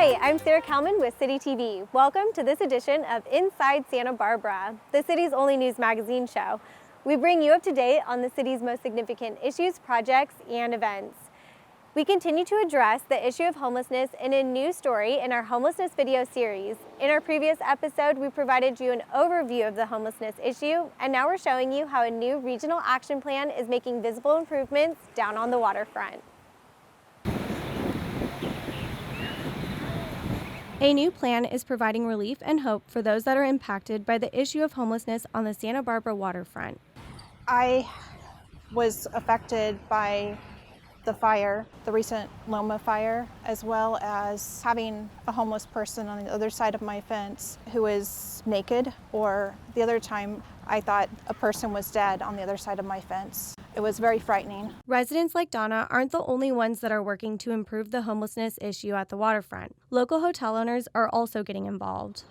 Hi, I'm Sarah Kalman with City TV. Welcome to this edition of Inside Santa Barbara, the city's only news magazine show. We bring you up to date on the city's most significant issues, projects, and events. We continue to address the issue of homelessness in a new story in our homelessness video series. In our previous episode, we provided you an overview of the homelessness issue, and now we're showing you how a new regional action plan is making visible improvements down on the waterfront. A new plan is providing relief and hope for those that are impacted by the issue of homelessness on the Santa Barbara waterfront. I was affected by the fire, the recent Loma fire, as well as having a homeless person on the other side of my fence who is naked, or the other time I thought a person was dead on the other side of my fence. It was very frightening. Residents like Donna aren't the only ones that are working to improve the homelessness issue at the waterfront. Local hotel owners are also getting involved.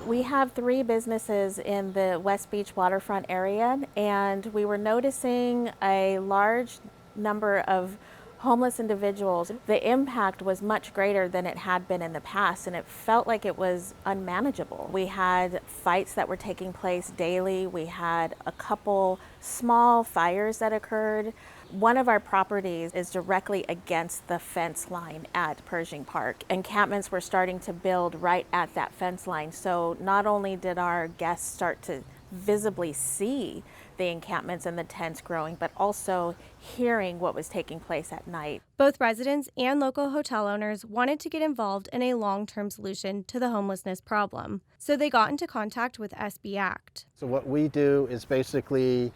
We have 3 businesses in the West Beach waterfront area, and we were noticing a large number of homeless individuals. The impact was much greater than it had been in the past, and it felt like it was unmanageable. We had fights that were taking place daily. We had a couple small fires that occurred. One of our properties is directly against the fence line at Pershing Park. Encampments were starting to build right at that fence line. So not only did our guests start to visibly see the encampments and the tents growing, but also hearing what was taking place at night. Both residents and local hotel owners wanted to get involved in a long-term solution to the homelessness problem. So they got into contact with SB Act. So what we do is basically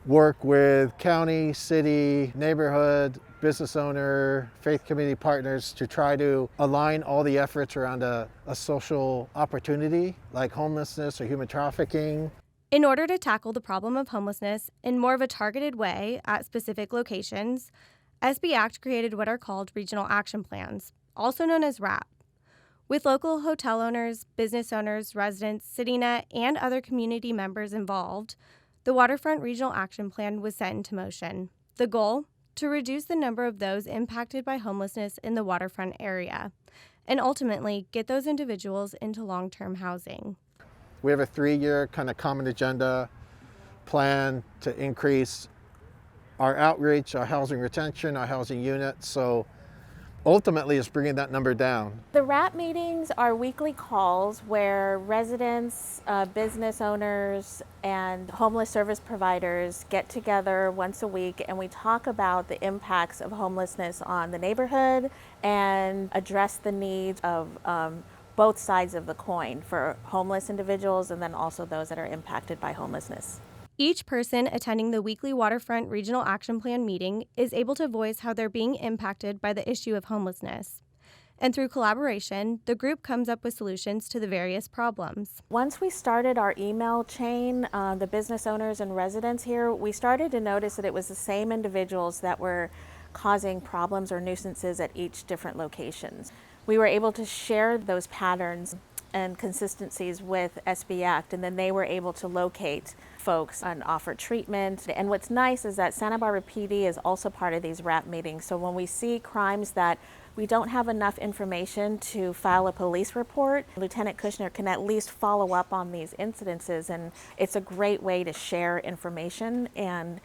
work with county, city, neighborhood, business owner, faith community partners to try to align all the efforts around a social opportunity like homelessness or human trafficking. In order to tackle the problem of homelessness in more of a targeted way at specific locations, SB Act created what are called Regional Action Plans, also known as RAP. With local hotel owners, business owners, residents, CityNet, and other community members involved, the Waterfront Regional Action Plan was set into motion. The goal? To reduce the number of those impacted by homelessness in the waterfront area, and ultimately get those individuals into long-term housing. We have a 3-year kind of common agenda plan to increase our outreach, our housing retention, our housing units. So ultimately, it's bringing that number down. The RAP meetings are weekly calls where residents, business owners, and homeless service providers get together once a week, and we talk about the impacts of homelessness on the neighborhood and address the needs of both sides of the coin for homeless individuals and then also those that are impacted by homelessness. Each person attending the weekly Waterfront Regional Action Plan meeting is able to voice how they're being impacted by the issue of homelessness. And through collaboration, the group comes up with solutions to the various problems. Once we started our email chain, the business owners and residents here, we started to notice that it was the same individuals that were causing problems or nuisances at each different locations. We were able to share those patterns and consistencies with SB Act, and then they were able to locate folks and offer treatment. And what's nice is that Santa Barbara PD is also part of these RAP meetings. So when we see crimes that we don't have enough information to file a police report, Lieutenant Kushner can at least follow up on these incidences, and it's a great way to share information and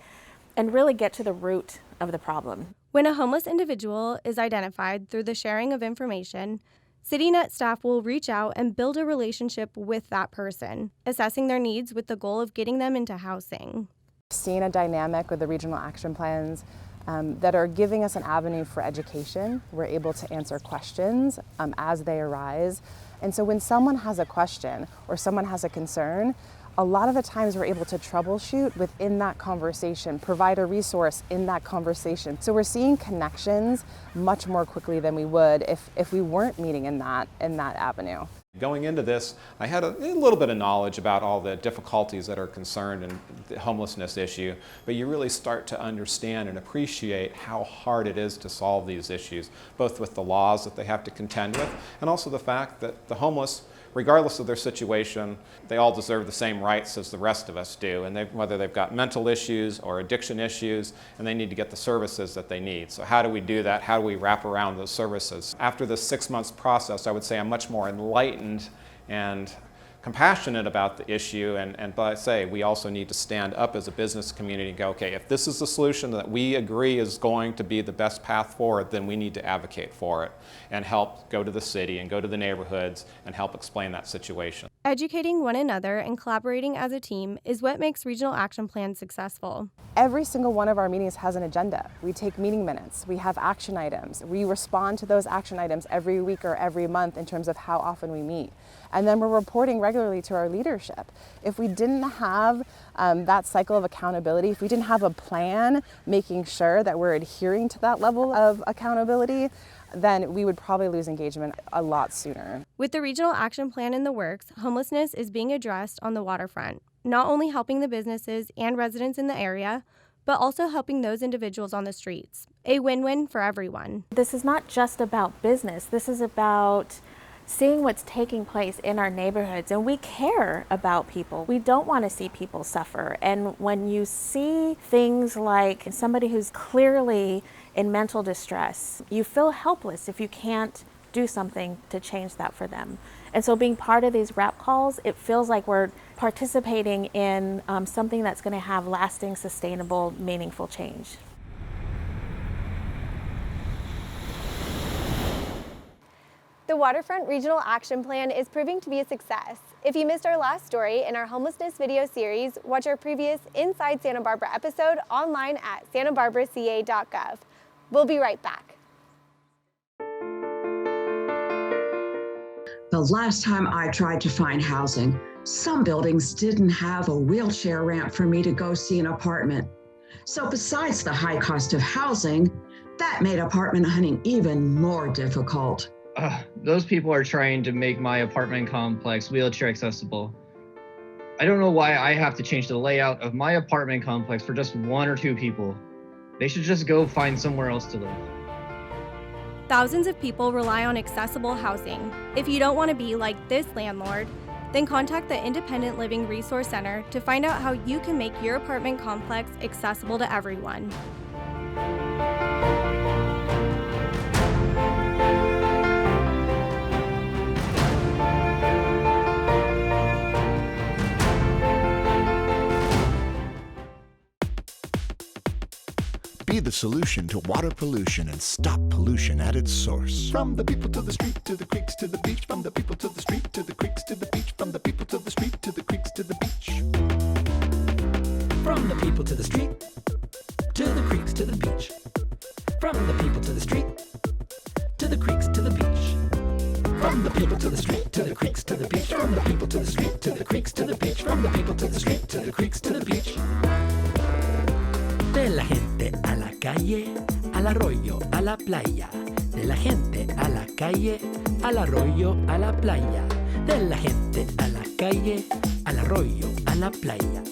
really get to the root of the problem. When a homeless individual is identified through the sharing of information, CityNet staff will reach out and build a relationship with that person, assessing their needs with the goal of getting them into housing. Seeing a dynamic with the regional action plans that are giving us an avenue for education. We're able to answer questions as they arise. And so when someone has a question or someone has a concern, a lot of the times we're able to troubleshoot within that conversation, provide a resource in that conversation. So we're seeing connections much more quickly than we would if we weren't meeting in that avenue. Going into this, I had a little bit of knowledge about all the difficulties that are concerned in the homelessness issue, but you really start to understand and appreciate how hard it is to solve these issues, both with the laws that they have to contend with and also the fact that the homeless regardless of their situation, they all deserve the same rights as the rest of us do, and whether they've got mental issues or addiction issues, and they need to get the services that they need. So how do we do that? How do we wrap around those services? After this 6 months process, I would say I'm much more enlightened and compassionate about the issue, but I say we also need to stand up as a business community and go, okay, if this is the solution that we agree is going to be the best path forward, then we need to advocate for it and help go to the city and go to the neighborhoods and help explain that situation. Educating one another and collaborating as a team is what makes regional action plans successful. Every single one of our meetings has an agenda. We take meeting minutes, we have action items, we respond to those action items every week or every month in terms of how often we meet. And then we're reporting regularly to our leadership. If we didn't have that cycle of accountability, if we didn't have a plan making sure that we're adhering to that level of accountability, then we would probably lose engagement a lot sooner. With the regional action plan in the works, homelessness is being addressed on the waterfront, not only helping the businesses and residents in the area, but also helping those individuals on the streets. A win-win for everyone. This is not just about business. This is about seeing what's taking place in our neighborhoods, and we care about people. We don't want to see people suffer. And when you see things like somebody who's clearly in mental distress, you feel helpless if you can't do something to change that for them. And so being part of these wrap calls, it feels like we're participating in something that's going to have lasting, sustainable, meaningful change. The Waterfront Regional Action Plan is proving to be a success. If you missed our last story in our homelessness video series, watch our previous Inside Santa Barbara episode online at santabarbaraca.gov. We'll be right back. The last time I tried to find housing, some buildings didn't have a wheelchair ramp for me to go see an apartment. So besides the high cost of housing, that made apartment hunting even more difficult. Those people are trying to make my apartment complex wheelchair accessible. I don't know why I have to change the layout of my apartment complex for just 1 or 2 people. They should just go find somewhere else to live. Thousands of people rely on accessible housing. If you don't want to be like this landlord, then contact the Independent Living Resource Center to find out how you can make your apartment complex accessible to everyone. Be the solution to water pollution and stop pollution at its source. From the people to the street, to the creeks, to the beach. From the people to the street, to the creeks, to the beach. From the people to the street, to the creeks, to the beach. From the people to the street, to the creeks, to the beach. From the people to the street, to the creeks, to the beach. From the people to the street, to the creeks, to the beach. From the people to the street, to the creeks, to the beach. From the people to the street, to the creeks, to the beach. De la gente a la calle, al arroyo, a la playa. De la gente a la calle, al arroyo, a la playa. De la gente a la calle, al arroyo, a la playa.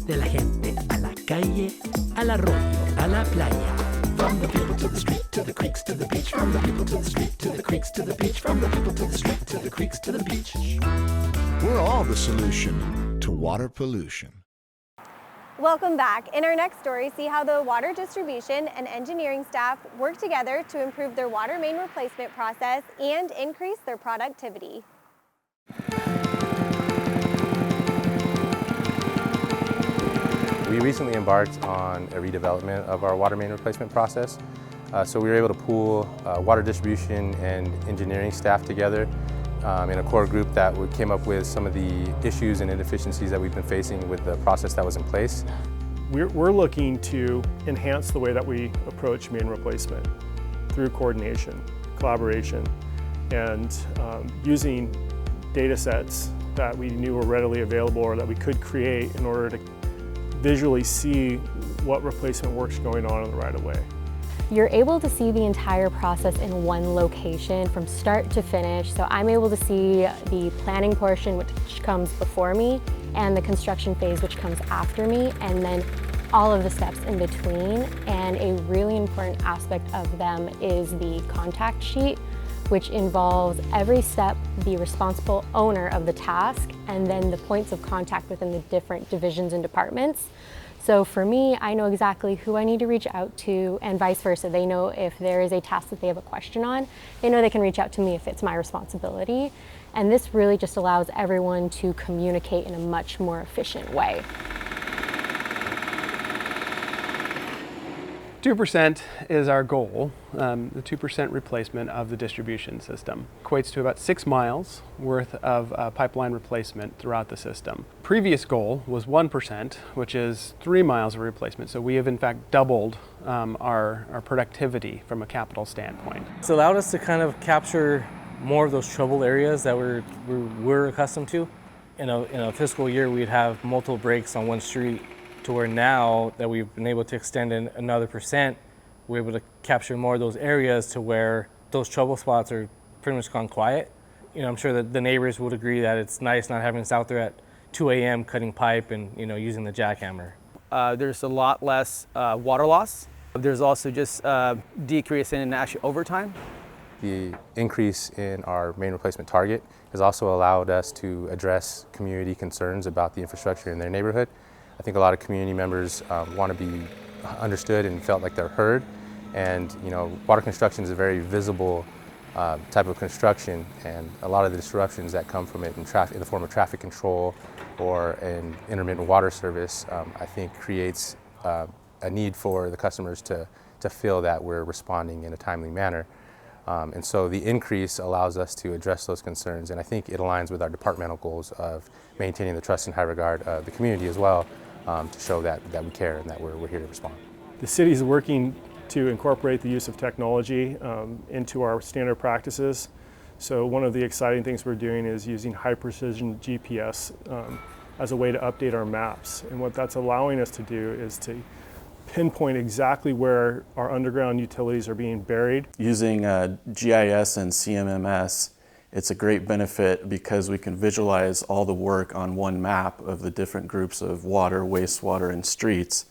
De la gente a la calle, al arroyo, a la playa. From the people to the street, to the creeks, to the beach. From the people to the street, to the creeks, to the beach. From the people to the street, to the creeks, to the beach. We're all the solution to water pollution. Welcome back. In our next story, see how the water distribution and engineering staff work together to improve their water main replacement process and increase their productivity. We recently embarked on a redevelopment of our water main replacement process. So we were able to pool water distribution and engineering staff together in a core group that came up with some of the issues and inefficiencies that we've been facing with the process that was in place. We're looking to enhance the way that we approach main replacement through coordination, collaboration, and using data sets that we knew were readily available or that we could create in order to visually see what replacement work's going on in the right-of-way. You're able to see the entire process in one location from start to finish. So I'm able to see the planning portion, which comes before me, and the construction phase, which comes after me, and then all of the steps in between. And a really important aspect of them is the contact sheet, which involves every step the responsible owner of the task and then the points of contact within the different divisions and departments. So for me, I know exactly who I need to reach out to, and vice versa. They know if there is a task that they have a question on, they know they can reach out to me if it's my responsibility. And this really just allows everyone to communicate in a much more efficient way. 2% is our goal, the 2% replacement of the distribution system. Equates to about 6 miles worth of pipeline replacement throughout the system. Previous goal was 1%, which is 3 miles of replacement. So we have in fact doubled our productivity from a capital standpoint. It's allowed us to kind of capture more of those trouble areas that we're accustomed to. In a fiscal year, we'd have multiple breaks on one street, to where now that we've been able to extend in another %, we're able to capture more of those areas to where those trouble spots are pretty much gone quiet. I'm sure that the neighbors would agree that it's nice not having us out there at 2 a.m. cutting pipe and using the jackhammer. There's a lot less water loss. There's also just decrease in actually overtime. The increase in our main replacement target has also allowed us to address community concerns about the infrastructure in their neighborhood. I think a lot of community members want to be understood and felt like they're heard. And water construction is a very visible type of construction, and a lot of the disruptions that come from it in the form of traffic control or an intermittent water service, I think creates a need for the customers to feel that we're responding in a timely manner. And so the increase allows us to address those concerns, and I think it aligns with our departmental goals of maintaining the trust and high regard of the community as well, to show that we care and that we're here to respond. The city is working to incorporate the use of technology into our standard practices. So one of the exciting things we're doing is using high precision GPS as a way to update our maps. And what that's allowing us to do is to pinpoint exactly where our underground utilities are being buried. Using GIS and CMMS, it's a great benefit because we can visualize all the work on one map of the different groups of water, wastewater, and streets.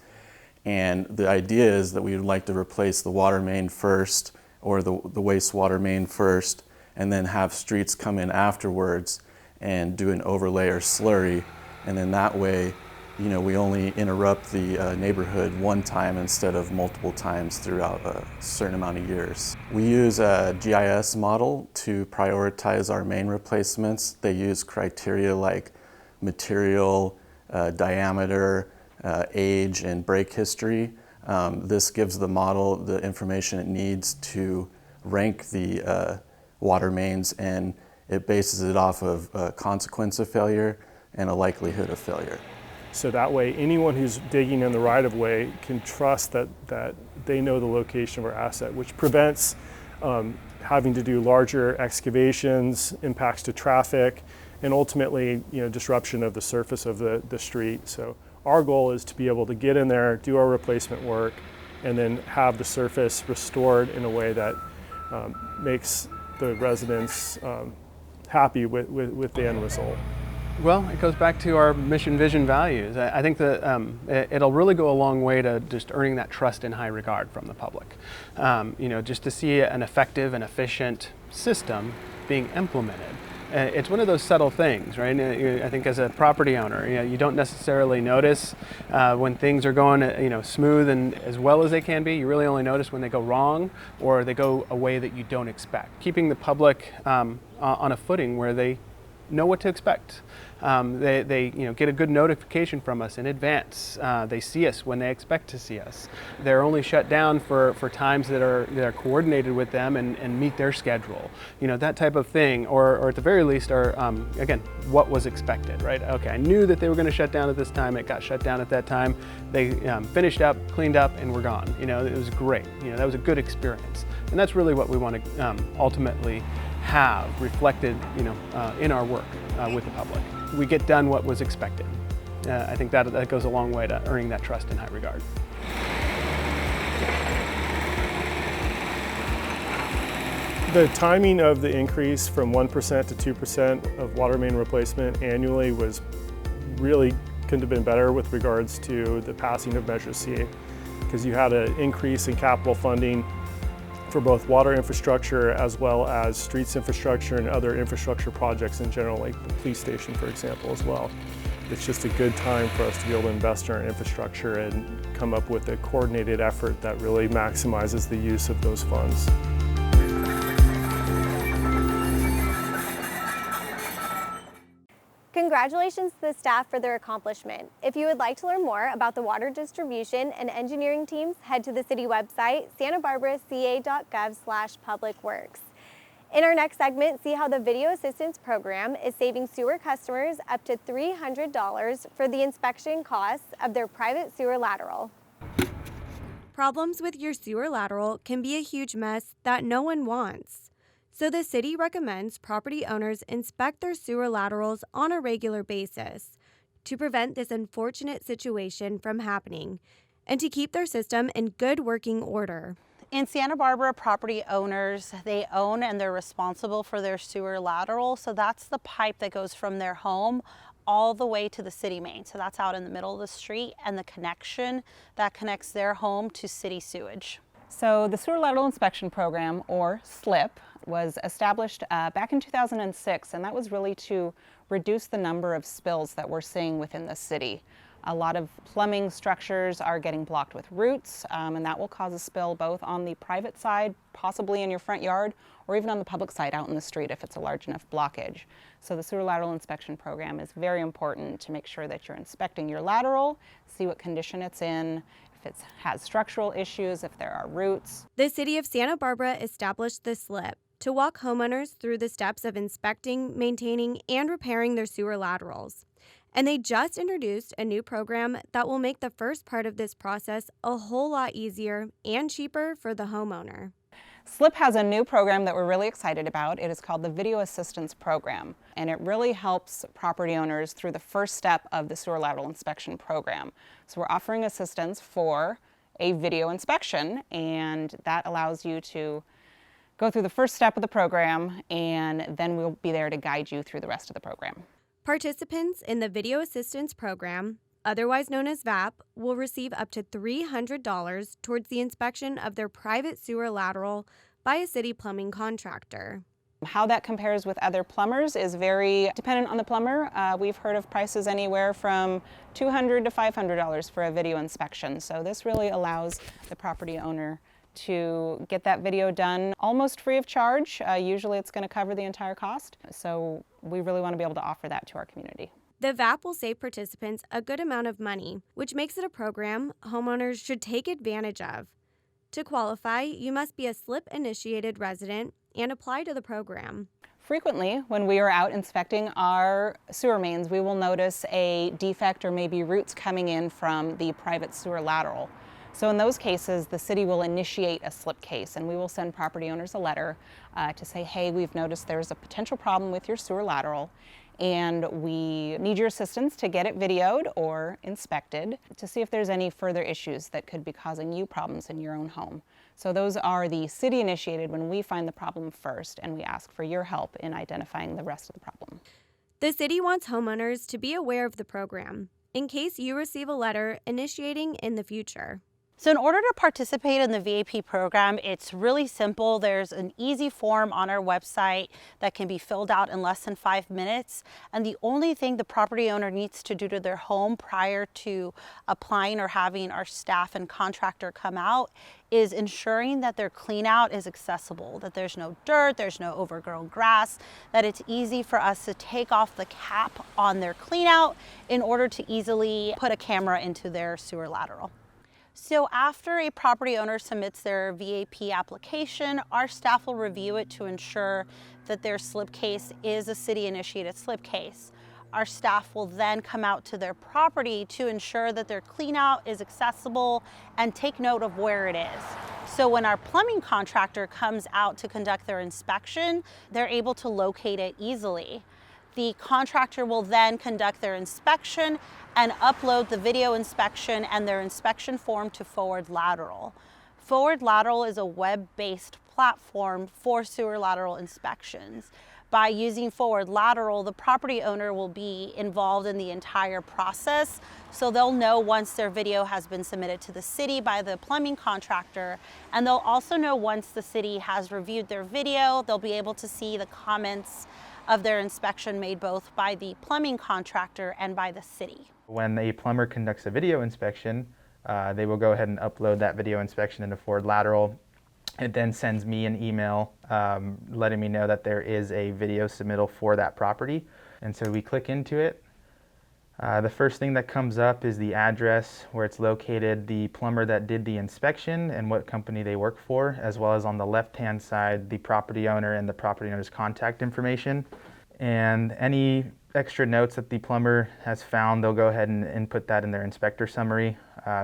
And the idea is that we would like to replace the water main first, or the wastewater main first, and then have streets come in afterwards and do an overlay or slurry. And then that way, we only interrupt the neighborhood one time instead of multiple times throughout a certain amount of years. We use a GIS model to prioritize our main replacements. They use criteria like material, diameter, age, and break history. This gives the model the information it needs to rank the water mains, and it bases it off of a consequence of failure and a likelihood of failure. So that way, anyone who's digging in the right-of-way can trust that they know the location of our asset, which prevents having to do larger excavations, impacts to traffic, and ultimately, disruption of the surface of the street. So our goal is to be able to get in there, do our replacement work, and then have the surface restored in a way that makes the residents happy with the end result. Well, it goes back to our mission, vision, values. I think that it'll really go a long way to just earning that trust and high regard from the public. Just to see an effective and efficient system being implemented. It's one of those subtle things, right? I think as a property owner, you don't necessarily notice when things are going, smooth and as well as they can be. You really only notice when they go wrong or they go a way that you don't expect. Keeping the public on a footing where they know what to expect. They get a good notification from us in advance. They see us when they expect to see us. They're only shut down for times that are coordinated with them and meet their schedule. That type of thing, or at the very least are, again, what was expected, right? Okay, I knew that they were going to shut down at this time. It got shut down at that time. They finished up, cleaned up, and were gone. It was great. That was a good experience. And that's really what we want to ultimately have reflected, in our work with the public. We get done what was expected. I think that goes a long way to earning that trust and high regard. The timing of the increase from 1% to 2% of water main replacement annually couldn't have been better with regards to the passing of Measure C, because you had an increase in capital funding for both water infrastructure as well as streets infrastructure and other infrastructure projects in general, like the police station, for example, as well. It's just a good time for us to be able to invest in our infrastructure and come up with a coordinated effort that really maximizes the use of those funds. Congratulations to the staff for their accomplishment. If you would like to learn more about the water distribution and engineering teams, head to the city website, santabarbaraca.gov/publicworks. In our next segment, see how the Video Assistance Program is saving sewer customers up to $300 for the inspection costs of their private sewer lateral. Problems with your sewer lateral can be a huge mess that no one wants. So the city recommends property owners inspect their sewer laterals on a regular basis to prevent this unfortunate situation from happening and to keep their system in good working order. In Santa Barbara, property owners, they own and they're responsible for their sewer lateral. So that's the pipe that goes from their home all the way to the city main. So that's out in the middle of the street, and the connection that connects their home to city sewage. So the Sewer Lateral Inspection Program, or SLIP, was established back in 2006, and that was really to reduce the number of spills that we're seeing within the city. A lot of plumbing structures are getting blocked with roots, and that will cause a spill both on the private side, possibly in your front yard, or even on the public side out in the street if it's a large enough blockage. So the Sewer Lateral Inspection Program is very important to make sure that you're inspecting your lateral, see what condition it's in, if it has structural issues, if there are roots. The City of Santa Barbara established the SLIP to walk homeowners through the steps of inspecting, maintaining, and repairing their sewer laterals. And they just introduced a new program that will make the first part of this process a whole lot easier and cheaper for the homeowner. SLIP has a new program that we're really excited about. It is called the Video Assistance Program, and it really helps property owners through the first step of the Sewer Lateral Inspection Program. So we're offering assistance for a video inspection, and that allows you to go through the first step of the program, and then we'll be there to guide you through the rest of the program. Participants in the Video Assistance Program, otherwise known as VAP, will receive up to $300 towards the inspection of their private sewer lateral by a city plumbing contractor. How that compares with other plumbers is very dependent on the plumber. We've heard of prices anywhere from $200 to $500 for a video inspection. So this really allows the property owner to get that video done almost free of charge. Usually it's going to cover the entire cost. So we really want to be able to offer that to our community. The VAP will save participants a good amount of money, which makes it a program homeowners should take advantage of. To qualify, you must be a SLIP-initiated resident and apply to the program. Frequently, when we are out inspecting our sewer mains, we will notice a defect or maybe roots coming in from the private sewer lateral. So in those cases, the city will initiate a SLIP case, and we will send property owners a letter to say, hey, we've noticed there's a potential problem with your sewer lateral, and we need your assistance to get it videoed or inspected to see if there's any further issues that could be causing you problems in your own home. So those are the city initiated when we find the problem first, and we ask for your help in identifying the rest of the problem. The city wants homeowners to be aware of the program in case you receive a letter initiating in the future. So in order to participate in the VAP program, it's really simple. There's an easy form on our website that can be filled out in less than 5 minutes. And the only thing the property owner needs to do to their home prior to applying or having our staff and contractor come out is ensuring that their clean out is accessible, that there's no dirt, there's no overgrown grass, that it's easy for us to take off the cap on their clean out in order to easily put a camera into their sewer lateral. So after a property owner submits their VAP application, our staff will review it to ensure that their SLIP case is a city-initiated SLIP case. Our staff will then come out to their property to ensure that their clean out is accessible and take note of where it is. So when our plumbing contractor comes out to conduct their inspection, they're able to locate it easily. The contractor will then conduct their inspection and upload the video inspection and their inspection form to Forward Lateral. Forward Lateral is a web-based platform for sewer lateral inspections. By using forward lateral, the property owner will be involved in the entire process. So they'll know once their video has been submitted to the city by the plumbing contractor, and they'll also know once the city has reviewed their video. They'll be able to see the comments of their inspection made both by the plumbing contractor and by the city. When a plumber conducts a video inspection, they will go ahead and upload that video inspection into forward lateral. It then sends me an email letting me know that there is a video submittal for that property. And so we click into it. The first thing that comes up is the address where it's located, the plumber that did the inspection and what company they work for, as well as on the left-hand side, the property owner and the property owner's contact information. And any extra notes that the plumber has found, they'll go ahead and input that in their inspector summary.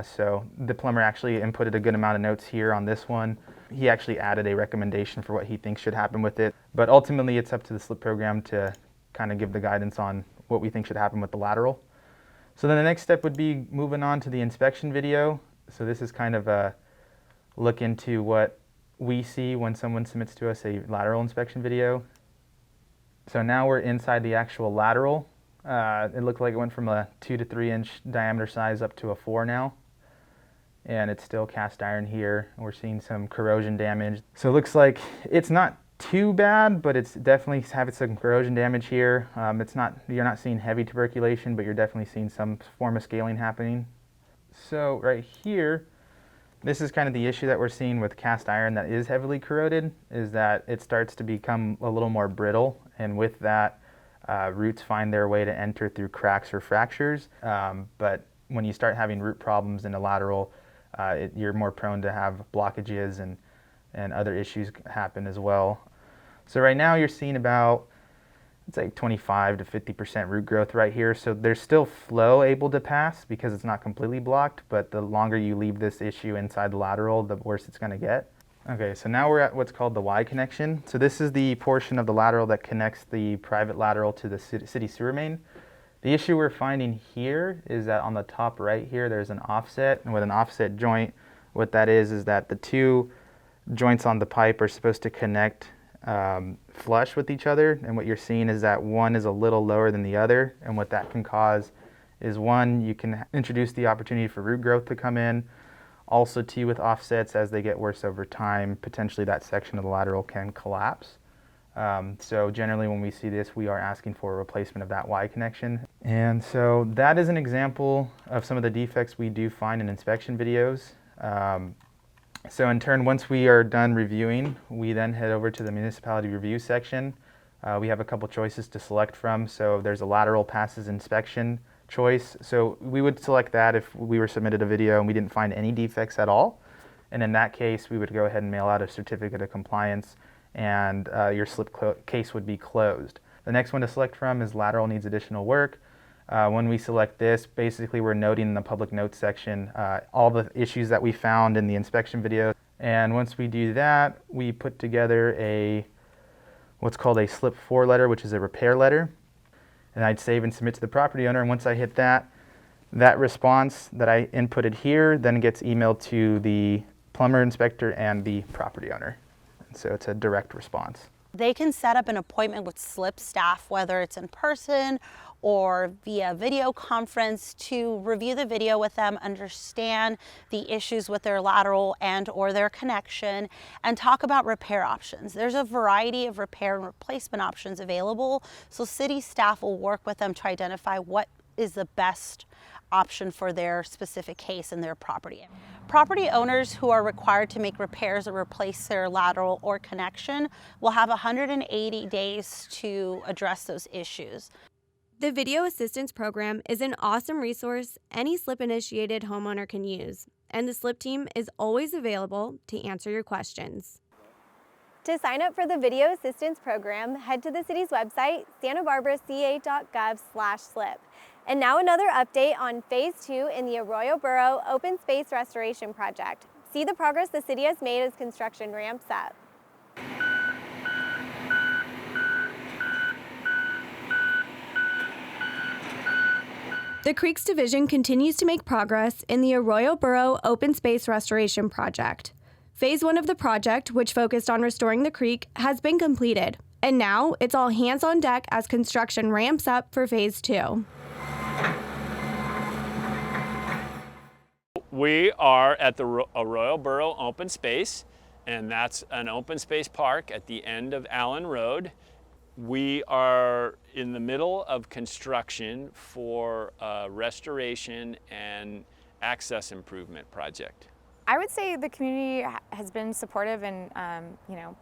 So the plumber actually inputted a good amount of notes here on this one. He actually added a recommendation for what he thinks should happen with it. But ultimately, it's up to the SLIP program to kind of give the guidance on what we think should happen with the lateral. So then the next step would be moving on to the inspection video. So this is kind of a look into what we see when someone submits to us a lateral inspection video. So now we're inside the actual lateral. It looked like it went from a 2 to 3 inch diameter size up to a 4 now. And it's still cast iron here. We're seeing some corrosion damage. So it looks like it's not too bad, but it's definitely having some corrosion damage here. You're not seeing heavy tuberculation, but you're definitely seeing some form of scaling happening. So right here, this is kind of the issue that we're seeing with cast iron that is heavily corroded, is that it starts to become a little more brittle, and with that, roots find their way to enter through cracks or fractures. But when you start having root problems in a lateral, you're more prone to have blockages and other issues happen as well. So right now you're seeing about, it's like 25 to 50% root growth right here. So there's still flow able to pass because it's not completely blocked, but the longer you leave this issue inside the lateral, the worse it's going to get. Okay, so now we're at what's called the Y connection. So this is the portion of the lateral that connects the private lateral to the city sewer main. The issue we're finding here is that on the top right here, there's an offset, and with an offset joint, what that is that the two joints on the pipe are supposed to connect flush with each other, and what you're seeing is that one is a little lower than the other, and what that can cause is, one, you can introduce the opportunity for root growth to come in. Also, two, with offsets, as they get worse over time, potentially that section of the lateral can collapse. So generally when we see this, we are asking for a replacement of that Y connection. And so that is an example of some of the defects we do find in inspection videos. So in turn, once we are done reviewing, we then head over to the municipality review section. We have a couple choices to select from. So there's a lateral passes inspection choice. So we would select that if we were submitted a video and we didn't find any defects at all. And in that case, we would go ahead and mail out a certificate of compliance, and your SLIP case would be closed. The next one to select from is lateral needs additional work. When we select this, basically we're noting in the public notes section all the issues that we found in the inspection video. And once we do that, we put together what's called a SLIP 4 letter, which is a repair letter. And I'd save and submit to the property owner, and once I hit that response that I inputted here then gets emailed to the plumber, inspector, and the property owner. So it's a direct response. They can set up an appointment with SLIP staff, whether it's in person or via video conference, to review the video with them, understand the issues with their lateral and or their connection, and talk about repair options. There's a variety of repair and replacement options available, so city staff will work with them to identify what is the best option for their specific case and their property. Property owners who are required to make repairs or replace their lateral or connection will have 180 days to address those issues. The Video Assistance Program is an awesome resource any SLIP-initiated homeowner can use, and the SLIP team is always available to answer your questions. To sign up for the Video Assistance Program, head to the city's website, santabarbaraca.gov/SLIP. And now another update on Phase 2 in the Arroyo Borough Open Space Restoration Project. See the progress the city has made as construction ramps up. The Creeks Division continues to make progress in the Arroyo Borough Open Space Restoration Project. Phase 1 of the project, which focused on restoring the creek, has been completed, And now it's all hands on deck as construction ramps up for Phase 2. We are at the Arroyo Borough open space, and that's an open space park at the end of Allen Road. We are in the middle of construction for a restoration and access improvement project. I would say the community has been supportive and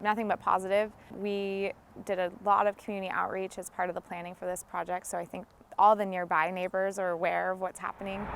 nothing but positive. We did a lot of community outreach as part of the planning for this project, so I think all the nearby neighbors are aware of what's happening.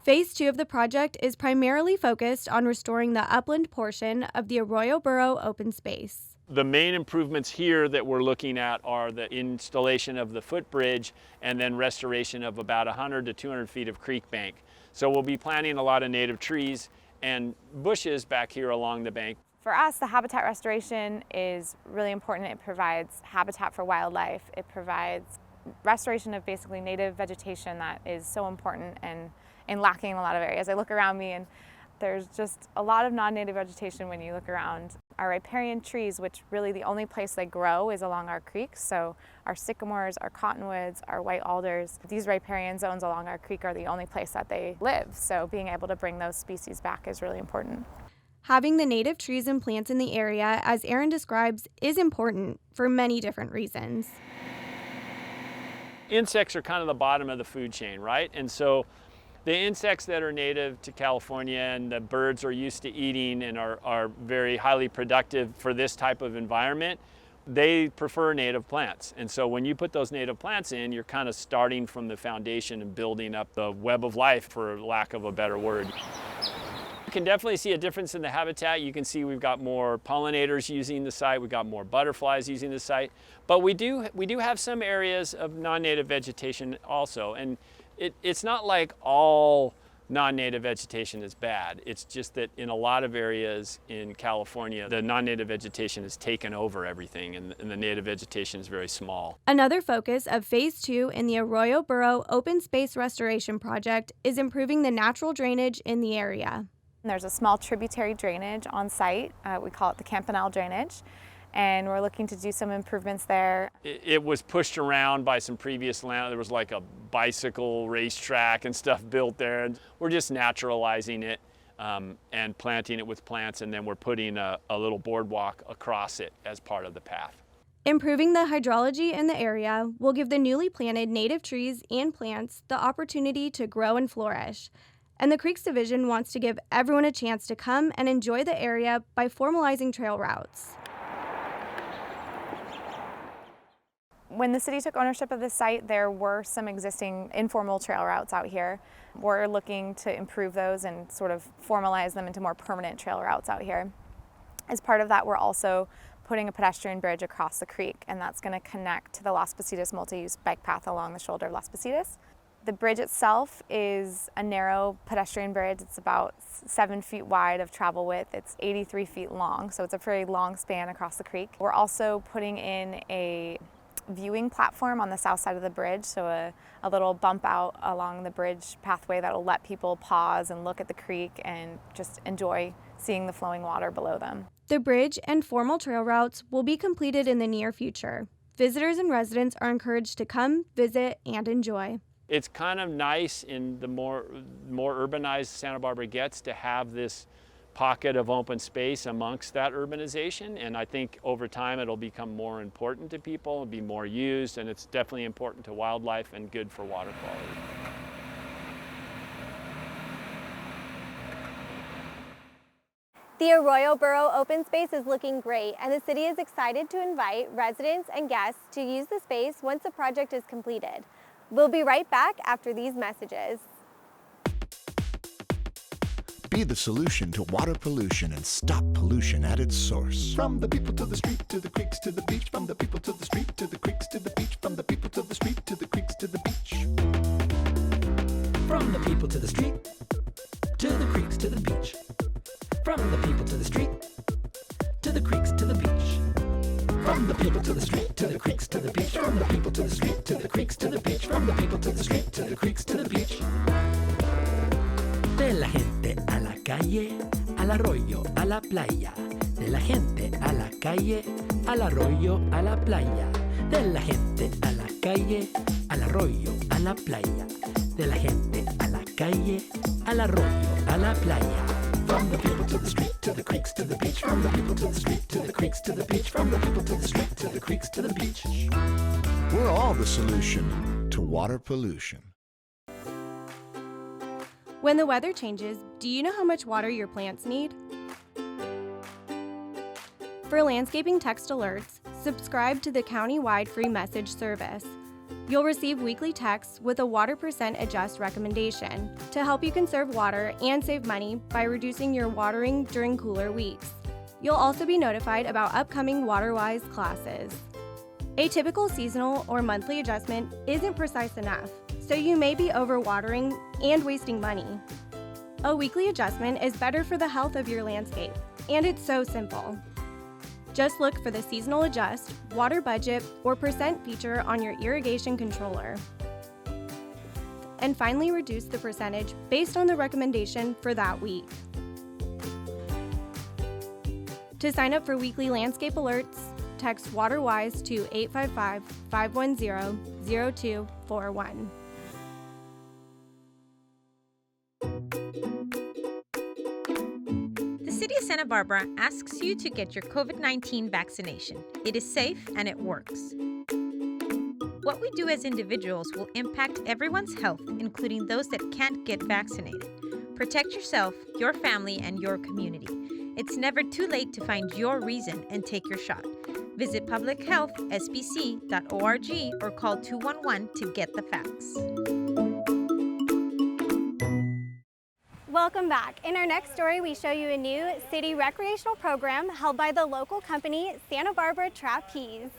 Phase 2 of the project is primarily focused on restoring the upland portion of the Arroyo Borough open space. The main improvements here that we're looking at are the installation of the footbridge and then restoration of about 100 to 200 feet of creek bank. So we'll be planting a lot of native trees and bushes back here along the bank. For us, the habitat restoration is really important. It provides habitat for wildlife. It provides restoration of basically native vegetation that is so important and lacking in a lot of areas. I look around me and there's just a lot of non-native vegetation when you look around. Our riparian trees, which really the only place they grow is along our creeks, so our sycamores, our cottonwoods, our white alders, these riparian zones along our creek are the only place that they live, so being able to bring those species back is really important. Having the native trees and plants in the area, as Erin describes, is important for many different reasons. Insects are kind of the bottom of the food chain, right? And so the insects that are native to California and the birds are used to eating and are very highly productive for this type of environment, they prefer native plants. And so when you put those native plants in, you're kind of starting from the foundation and building up the web of life, for lack of a better word. You can definitely see a difference in the habitat. You can see we've got more pollinators using the site, we've got more butterflies using the site, but we do have some areas of non-native vegetation also. And it's not like all non-native vegetation is bad. It's just that in a lot of areas in California, the non-native vegetation has taken over everything and the native vegetation is very small. Another focus of Phase 2 in the Arroyo Borough Open Space Restoration Project is improving the natural drainage in the area. There's a small tributary drainage on site. We call it the Campanile drainage. And we're looking to do some improvements there. It was pushed around by some previous land. There was like a bicycle racetrack and stuff built there. And we're just naturalizing it and planting it with plants, and then we're putting a little boardwalk across it as part of the path. Improving the hydrology in the area will give the newly planted native trees and plants the opportunity to grow and flourish. And the Creeks Division wants to give everyone a chance to come and enjoy the area by formalizing trail routes. When the city took ownership of this site, there were some existing informal trail routes out here. We're looking to improve those and sort of formalize them into more permanent trail routes out here. As part of that, we're also putting a pedestrian bridge across the creek, and that's going to connect to the Las Positas multi-use bike path along the shoulder of Las Positas. The bridge itself is a narrow pedestrian bridge. It's about 7 feet wide of travel width. It's 83 feet long, so it's a very long span across the creek. We're also putting in a viewing platform on the south side of the bridge, so a little bump out along the bridge pathway that will let people pause and look at the creek and just enjoy seeing the flowing water below them. The bridge and formal trail routes will be completed in the near future. Visitors and residents are encouraged to come, visit, and enjoy. It's kind of nice in the more urbanized Santa Barbara gets to have this pocket of open space amongst that urbanization, and I think over time it'll become more important to people, it'll be more used, and it's definitely important to wildlife and good for water quality. The Arroyo Borough open space is looking great, and the city is excited to invite residents and guests to use the space once the project is completed. We'll be right back after these messages. Be the solution to water pollution and stop pollution at its source. From the people to the street, to the creeks, to the beach. From the people to the street, to the creeks, to the beach. From the people to the street, to the creeks, to the beach. From the people to the street, to the creeks, to the beach. From the people to the street, to the creeks, to the beach. From the people to the street, to the creeks, to the beach. From the people to the street, to the creeks, to the beach. From the people to the street, to the creeks, to the beach. De la gente a la calle, al arroyo, a la playa. De la gente a la calle, al arroyo, a la playa. De la gente a la calle, al arroyo, a la playa. De la gente a la calle, al arroyo, a la playa. From the people to the street, to the creeks, to the beach. From the people to the street, to the creeks, to the beach. From the people to the street, to the creeks, to the beach. We're all the solution to water pollution. When the weather changes, do you know how much water your plants need? For landscaping text alerts, subscribe to the county-wide free message service. You'll receive weekly texts with a water percent adjust recommendation to help you conserve water and save money by reducing your watering during cooler weeks. You'll also be notified about upcoming WaterWise classes. A typical seasonal or monthly adjustment isn't precise enough, so you may be overwatering and wasting money. A weekly adjustment is better for the health of your landscape, and it's so simple. Just look for the Seasonal Adjust, Water Budget, or Percent feature on your irrigation controller. And finally reduce the percentage based on the recommendation for that week. To sign up for weekly landscape alerts, text WaterWise to 855-510-0241. The City of Santa Barbara asks you to get your COVID-19 vaccination. It is safe and it works. What we do as individuals will impact everyone's health, including those that can't get vaccinated. Protect yourself, your family, and your community. It's never too late to find your reason and take your shot. Visit publichealthsbc.org or call 211 to get the facts. Welcome back. In our next story, we show you a new city recreational program held by the local company Santa Barbara Trapeze.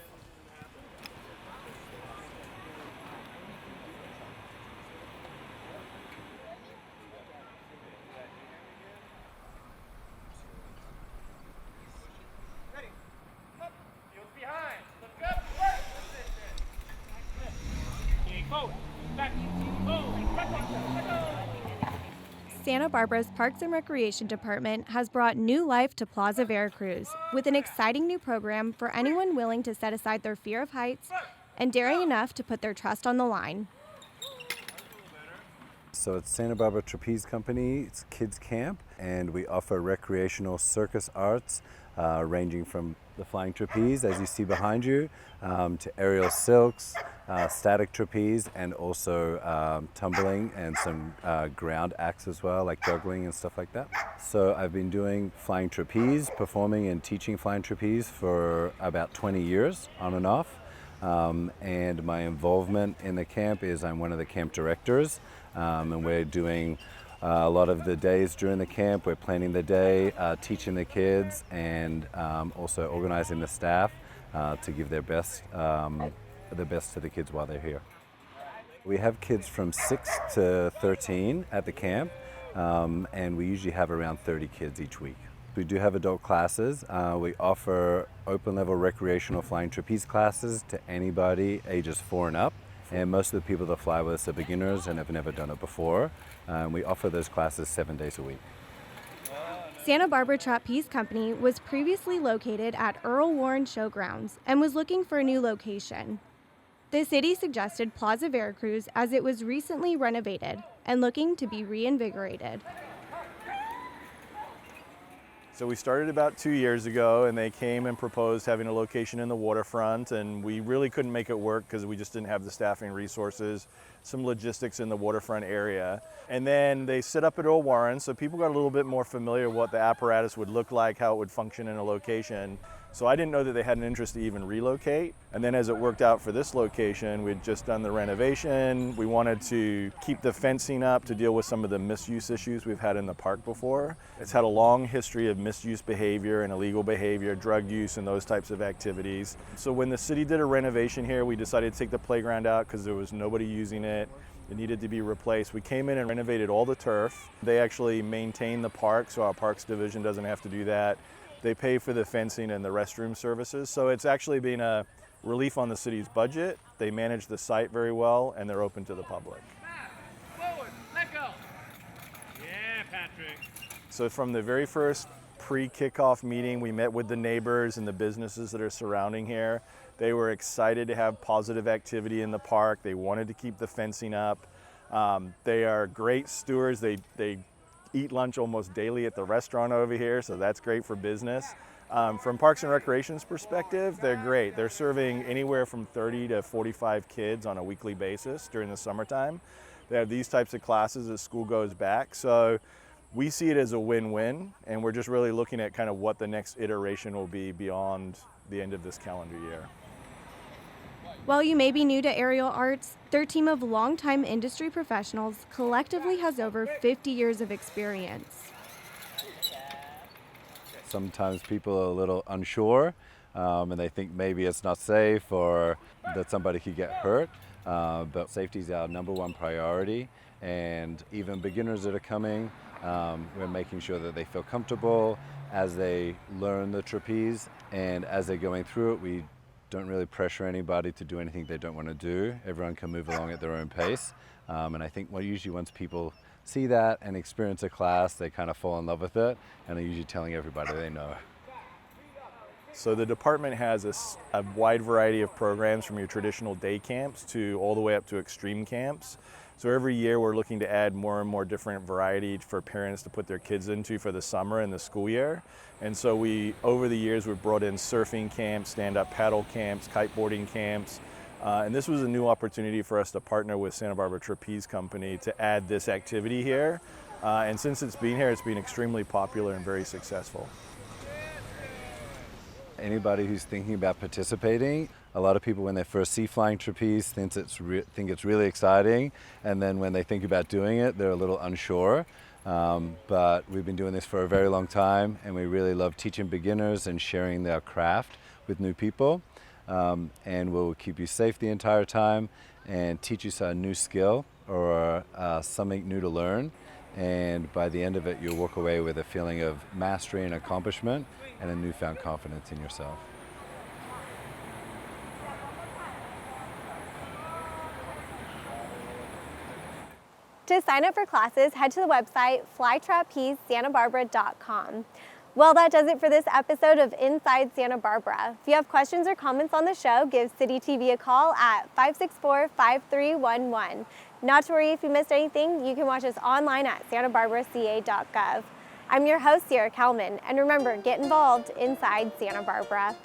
Santa Barbara's Parks and Recreation Department has brought new life to Plaza Veracruz with an exciting new program for anyone willing to set aside their fear of heights and daring enough to put their trust on the line. So it's Santa Barbara Trapeze Company, it's kids camp, and we offer recreational circus arts ranging from the flying trapeze, as you see behind you, to aerial silks, static trapeze, and also tumbling and some ground acts as well, like juggling and stuff like that. So I've been doing flying trapeze, performing and teaching flying trapeze for about 20 years, on and off. And my involvement in the camp is I'm one of the camp directors, and we're doing a lot of the days during the camp. We're planning the day, teaching the kids, and also organizing the staff to give their best, the best to the kids while they're here. We have kids from 6 to 13 at the camp, and we usually have around 30 kids each week. We do have adult classes. We offer open level recreational flying trapeze classes to anybody ages 4 and up. And most of the people that fly with us are beginners and have never done it before. We offer those classes 7 days a week. Santa Barbara Trapeze Company was previously located at Earl Warren Showgrounds and was looking for a new location. The city suggested Plaza Veracruz as it was recently renovated and looking to be reinvigorated. So we started about 2 years ago, and they came and proposed having a location in the waterfront, and we really couldn't make it work because we just didn't have the staffing resources, some logistics in the waterfront area. And then they set up at Earl Warren, so people got a little bit more familiar with what the apparatus would look like, how it would function in a location. So I didn't know that they had an interest to even relocate. And then as it worked out for this location, we'd just done the renovation. We wanted to keep the fencing up to deal with some of the misuse issues we've had in the park before. It's had a long history of misuse behavior and illegal behavior, drug use and those types of activities. So when the city did a renovation here, we decided to take the playground out because there was nobody using it. It needed to be replaced. We came in and renovated all the turf. They actually maintain the park, so our parks division doesn't have to do that. They pay for the fencing and the restroom services. So it's actually been a relief on the city's budget. They manage the site very well, and they're open to the public. Forward, let go. Yeah, Patrick. So from the very first pre-kickoff meeting, we met with the neighbors and the businesses that are surrounding here. They were excited to have positive activity in the park. They wanted to keep the fencing up. They are great stewards. They eat lunch almost daily at the restaurant over here, so that's great for business. From Parks and Recreation's perspective, they're great. They're serving anywhere from 30 to 45 kids on a weekly basis during the summertime. They have these types of classes as school goes back. So we see it as a win-win, and we're just really looking at kind of what the next iteration will be beyond the end of this calendar year. While you may be new to aerial arts, their team of longtime industry professionals collectively has over 50 years of experience. Sometimes people are a little unsure and they think maybe it's not safe or that somebody could get hurt, but safety is our #1 priority, and even beginners that are coming, we're making sure that they feel comfortable as they learn the trapeze, and as they're going through it, we don't really pressure anybody to do anything they don't want to do. Everyone can move along at their own pace. And I think usually once people see that and experience a class, they kind of fall in love with it, and are usually telling everybody they know. So the department has a wide variety of programs, from your traditional day camps to all the way up to extreme camps. So every year we're looking to add more and more different variety for parents to put their kids into for the summer and the school year. And so over the years, we've brought in surfing camps, stand-up paddle camps, kiteboarding camps. And this was a new opportunity for us to partner with Santa Barbara Trapeze Company to add this activity here. And since it's been here, it's been extremely popular and very successful. Anybody who's thinking about participating, a lot of people when they first see flying trapeze think it's really exciting, and then when they think about doing it, they're a little unsure. But we've been doing this for a very long time, and we really love teaching beginners and sharing their craft with new people. And we'll keep you safe the entire time and teach you a new skill or something new to learn. And by the end of it, you'll walk away with a feeling of mastery and accomplishment and a newfound confidence in yourself. To sign up for classes, head to the website flytrapezesantabarbara.com. Well, that does it for this episode of Inside Santa Barbara. If you have questions or comments on the show, give City TV a call at 564-5311. Not to worry if you missed anything, you can watch us online at santabarbaraca.gov. I'm your host, Sierra Kalman, and remember, get involved inside Santa Barbara.